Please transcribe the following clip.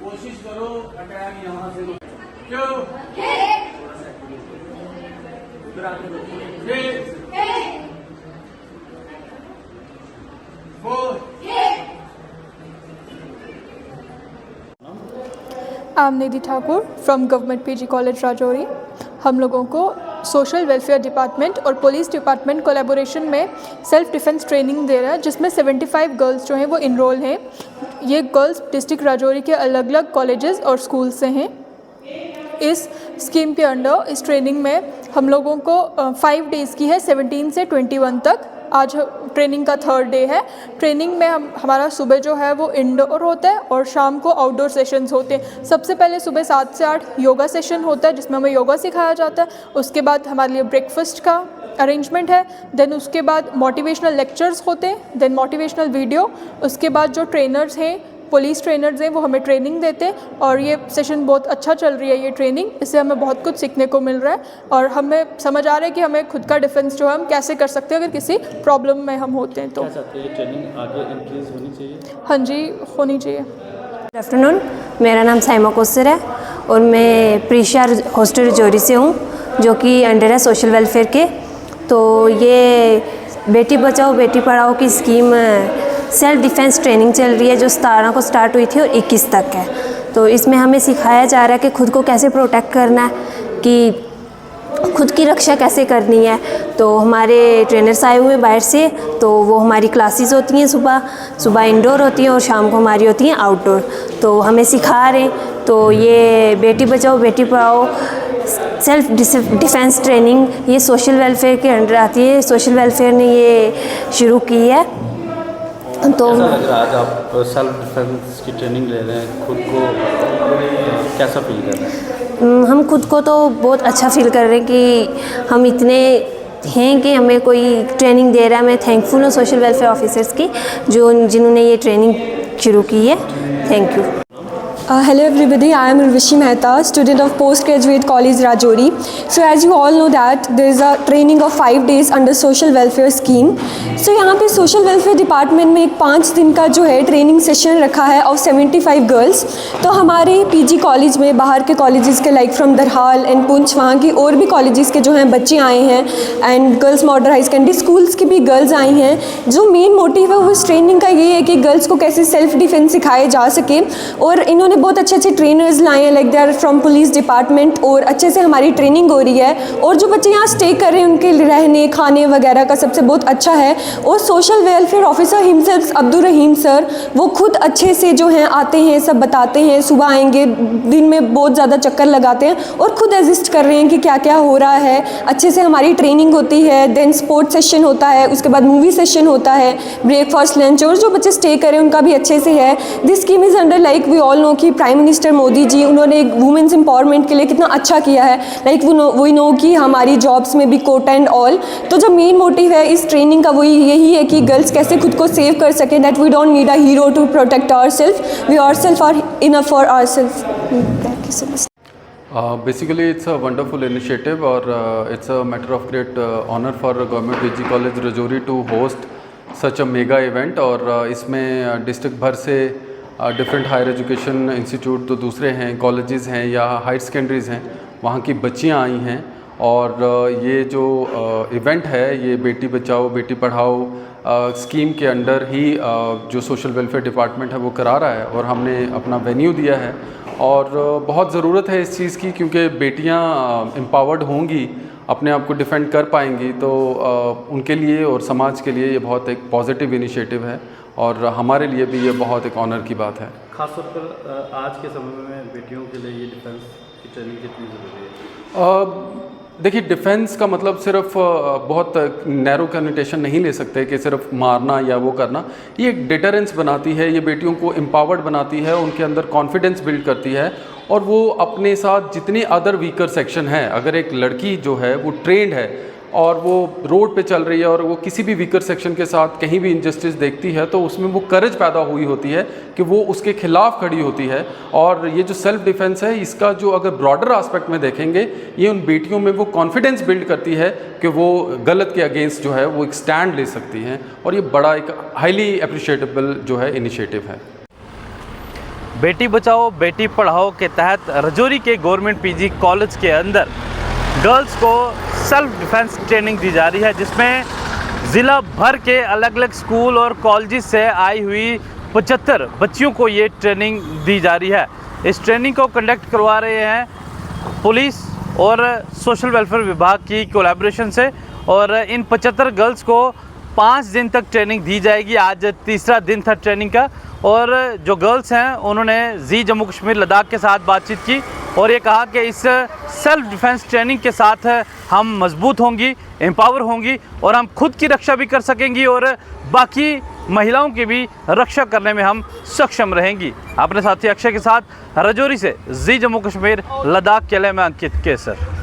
कोशिश करो अटैक यहाँ से क्यों I'm Nidhi Thakur from government PG college Rajouri. हम लोगों को सोशल वेलफेयर डिपार्टमेंट और पुलिस डिपार्टमेंट कोलैबोरेशन में सेल्फ डिफेंस ट्रेनिंग दे रहा है, जिसमें 75 गर्ल्स जो हैं वो इनरोल हैं। ये गर्ल्स डिस्ट्रिक्ट राजौरी के अलग अलग कॉलेजेस और स्कूल से हैं। इस स्कीम के अंडर इस ट्रेनिंग में हम लोगों को 5 डेज़ की है, 17 से 21 तक। आज ट्रेनिंग का 3rd डे है। ट्रेनिंग में हमारा सुबह जो है वो इंडोर होता है और शाम को आउटडोर सेशंस होते हैं। सबसे पहले सुबह 7 से 8 योगा सेशन होता है, जिसमें हमें योगा सिखाया जाता है। उसके बाद हमारे लिए ब्रेकफास्ट का अरेंजमेंट है। देन उसके बाद मोटिवेशनल लेक्चर्स होते हैं, देन मोटिवेशनल वीडियो। उसके बाद जो ट्रेनर्स हैं, पुलिस ट्रेनर्स हैं, वो हमें ट्रेनिंग देते हैं। और ये सेशन बहुत अच्छा चल रही है ये ट्रेनिंग। इससे हमें बहुत कुछ सीखने को मिल रहा है और हमें समझ आ रहा है कि हमें खुद का डिफेंस जो है हम कैसे कर सकते हैं अगर किसी प्रॉब्लम में हम होते हैं तो। ये ट्रेनिंग आगे इंक्रीज होनी चाहिए? हाँ जी, होनी चाहिए। गुड आफ्टरनून, मेरा नाम साइमा कोसर है और मैं प्रीशा हॉस्टल राजौरी से हूँ, जो कि अंडर है सोशल वेलफेयर के। तो ये बेटी बचाओ बेटी पढ़ाओ की स्कीम सेल्फ डिफेंस ट्रेनिंग चल रही है, जो 17 को स्टार्ट हुई थी और 21 तक है। तो इसमें हमें सिखाया जा रहा है कि खुद को कैसे प्रोटेक्ट करना है, कि खुद की रक्षा कैसे करनी है। तो हमारे ट्रेनर्स आए हुए हैं बाहर से, तो वो हमारी क्लासेस होती हैं, सुबह इंडोर होती हैं और शाम को हमारी होती हैं आउटडोर। तो हमें सिखा रहे हैं। तो ये Beti Bachao Beti Padhao self defence training ये सोशल वेलफेयर के अंडर आती है। सोशल वेलफेयर ने ये शुरू की है। तो आज आप सेल्फ डिफेंस की ट्रेनिंग ले रहे हैं, खुद को कैसा फील कर रहे हैं? हम खुद को तो बहुत अच्छा फील कर रहे हैं कि हम इतने हैं कि हमें कोई ट्रेनिंग दे रहा है। मैं थैंकफुल हूँ सोशल वेलफेयर ऑफिसर्स की, जिन्होंने ये ट्रेनिंग शुरू की है। Thank you. Hello everybody, I am Urvashi Mehta, student of Postgraduate College Rajouri. So as you all know that there is a training of 5 days under social welfare scheme. So यहाँ पे social welfare department में एक 5 दिन का जो है training session रखा है और 75 गर्ल्स। तो हमारे पीजी कॉलेज में बाहर के कॉलेजेस के like from Darhal and Poonch, वहाँ की और भी कॉलेजेस के जो हैं बच्चे आए हैं and girls model high secondary schools की भी गर्ल्स आई हैं। जो मेन मोटिव है वो इस ट्रेनिंग का ये है कि गर्ल्स को कैसे सेल्फ डिफेंस सिखाए जा सके। और इन्होंने बहुत अच्छे अच्छे ट्रेनर्स लाए हैं, like they are from police department, और अच्छे से हमारी ट्रेनिंग हो रही है। और जो बच्चे यहाँ स्टे कर रहे हैं उनके रहने खाने वगैरह का सबसे बहुत अच्छा है। और social welfare officer himself Abdul Rahim sir, वो खुद अच्छे से जो हैं आते हैं, सब बताते हैं। सुबह आएंगे, दिन में बहुत ज़्यादा चक्कर लगाते हैं और खुद एग्जिस्ट कर रहे हैं कि क्या क्या हो रहा है। अच्छे से हमारी ट्रेनिंग होती है, देन स्पोर्ट्स सेशन होता है, उसके बाद मूवी सेशन होता है, ब्रेकफास्ट लंच, और जो बच्चे स्टे करें उनका भी अच्छे से है। This scheme is under like we all know कि प्राइम मिनिस्टर मोदी जी, उन्होंने एक वुमेन्स एम्पावरमेंट के लिए कितना अच्छा किया है। लाइक वी नो कि हमारी जॉब्स में भी कोटा एंड ऑल। तो जो मेन मोटिव है इस ट्रेनिंग का वही यही है कि गर्ल्स कैसे खुद को सेव कर सकें, that we don't need a hero to protect ourselves, we ourselves are enough for ourselves. Thank you so much. Basically it's a wonderful initiative or it's a matter of great honor for Government PG College Rajouri to host such a mega event। और इसमें district भर से different higher education institute तो दूसरे हैं, colleges हैं या higher secondaries हैं, वहाँ की बच्चियाँ आई हैं। और ये जो इवेंट है ये बेटी बचाओ बेटी पढ़ाओ स्कीम के अंडर ही जो सोशल वेलफेयर डिपार्टमेंट है वो करा रहा है। और हमने अपना वेन्यू दिया है और बहुत ज़रूरत है इस चीज़ की, क्योंकि बेटियां एम्पावर्ड होंगी, अपने आप को डिफेंड कर पाएंगी तो उनके लिए और समाज के लिए ये बहुत एक पॉजिटिव इनिशिएटिव है और हमारे लिए भी ये बहुत एक ऑनर की बात है। खासतौर पर आज के समय में बेटियों के लिए ये डिफेंस की ट्रेनिंग कितनी ज़रूरी है? देखिए, डिफेंस का मतलब सिर्फ बहुत नैरो कन्नोटेशन नहीं ले सकते कि सिर्फ मारना या वो करना। ये एक डिटरेंस बनाती है, ये बेटियों को एम्पावर्ड बनाती है, उनके अंदर कॉन्फिडेंस बिल्ड करती है और वो अपने साथ जितने अदर वीकर सेक्शन हैं, अगर एक लड़की जो है वो ट्रेंड है और वो रोड पे चल रही है और वो किसी भी वीकर सेक्शन के साथ कहीं भी इनजस्टिस देखती है तो उसमें वो करेज पैदा हुई होती है कि वो उसके खिलाफ खड़ी होती है। और ये जो सेल्फ डिफेंस है, इसका जो अगर ब्रॉडर एस्पेक्ट में देखेंगे, ये उन बेटियों में वो कॉन्फिडेंस बिल्ड करती है कि वो गलत के अगेंस्ट जो है वो एक स्टैंड ले सकती हैं और ये बड़ा एक हाईली अप्रिशिएटेबल जो है इनिशिएटिव है। बेटी बचाओ बेटी पढ़ाओ के तहत राजौरी के गवर्नमेंट पीजी कॉलेज के अंदर गर्ल्स को सेल्फ डिफेंस ट्रेनिंग दी जा रही है, जिसमें ज़िला भर के अलग अलग स्कूल और कॉलेज से आई हुई 75 बच्चियों को ये ट्रेनिंग दी जा रही है। इस ट्रेनिंग को कंडक्ट करवा रहे हैं पुलिस और सोशल वेलफेयर विभाग की कोलैबोरेशन से और इन 75 गर्ल्स को 5 दिन तक ट्रेनिंग दी जाएगी। आज तीसरा दिन था ट्रेनिंग का और जो गर्ल्स हैं उन्होंने जी जम्मू कश्मीर लद्दाख के साथ बातचीत की और ये कहा कि इस सेल्फ डिफेंस ट्रेनिंग के साथ हम मजबूत होंगी, एम्पावर होंगी और हम खुद की रक्षा भी कर सकेंगी और बाकी महिलाओं की भी रक्षा करने में हम सक्षम रहेंगी। अपने साथी अक्षय के साथ राजौरी से जी जम्मू कश्मीर लद्दाख के लिए मैं अंकित केसर।